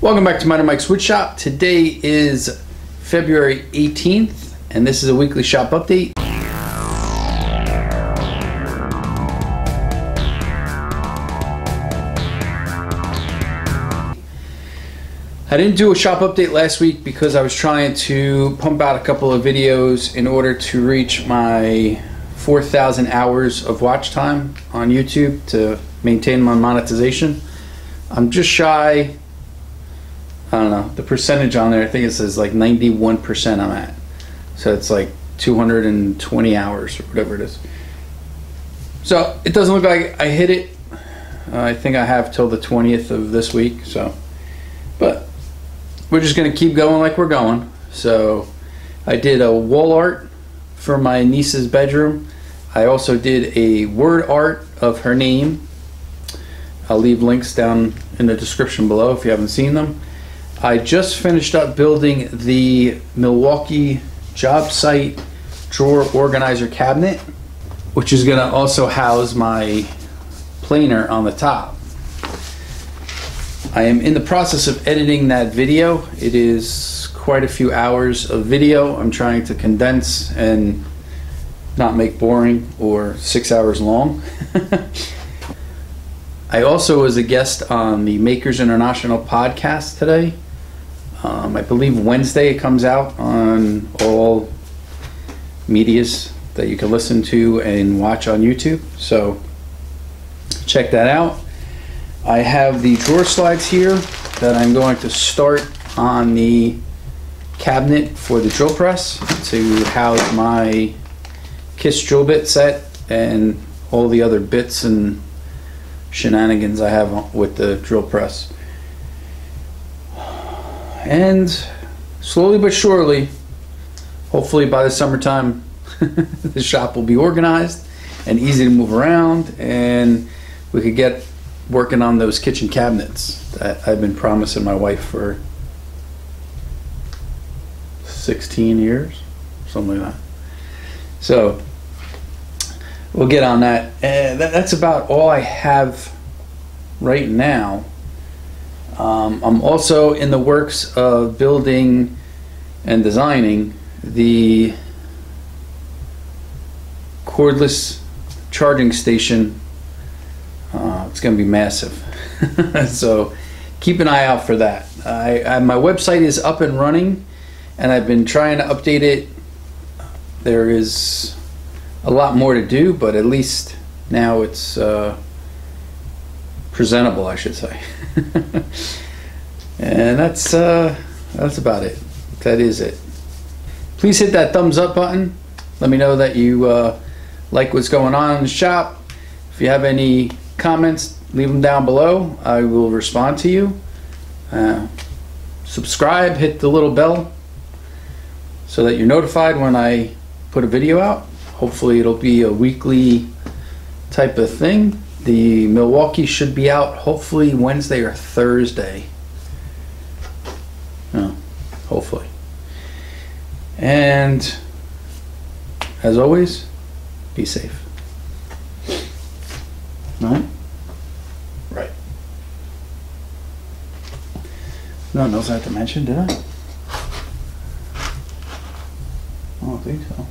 Welcome back to Mine and Mike's Woodshop. Today is February 18th, and this is a weekly shop update. I didn't do a shop update last week because I was trying to pump out a couple of videos in order to reach my 4,000 hours of watch time on YouTube to maintain my monetization. I'm just shy. I don't know, the percentage on there, I think it says like 91% I'm at. So it's like 220 hours or whatever it is. So it doesn't look like I hit it. I think I have till the 20th of this week. So, but we're just gonna keep going like we're going. So I did a wall art for my niece's bedroom. I also did a word art of her name. I'll leave links down in the description below if you haven't seen them. I just finished up building the Milwaukee job site drawer organizer cabinet, which is gonna also house my planer on the top. I am in the process of editing that video. It is quite a few hours of video I'm trying to condense and not make boring or 6 hours long. I also was a guest on the Makers International podcast today. I believe Wednesday it comes out on all medias that you can listen to and watch on YouTube. So check that out. I have the drawer slides here that I'm going to start on the cabinet for the drill press to house my KISS drill bit set and all the other bits and shenanigans I have with the drill press. And slowly but surely, hopefully by the summertime, the shop will be organized and easy to move around, and we could get working on those kitchen cabinets that I've been promising my wife for 16 years, something like that. So we'll get on that. That's about all I have right now. I'm also in the works of building and designing the cordless charging station. It's going to be massive. So keep an eye out for that. My website is up and running, and I've been trying to update it. There is a lot more to do, but at least now it's presentable, I should say. And that's about it. That is it. Please hit that thumbs up button. Let me know that you like what's going on in the shop. If you have any comments, leave them down below. I will respond to you. Subscribe, hit the little bell so that you're notified when I put a video out. Hopefully it'll be a weekly type of thing. The Milwaukee should be out hopefully Wednesday or Thursday. Oh, hopefully. And as always, be safe. Right? Right. No one else I have to mention, did I? I don't think so.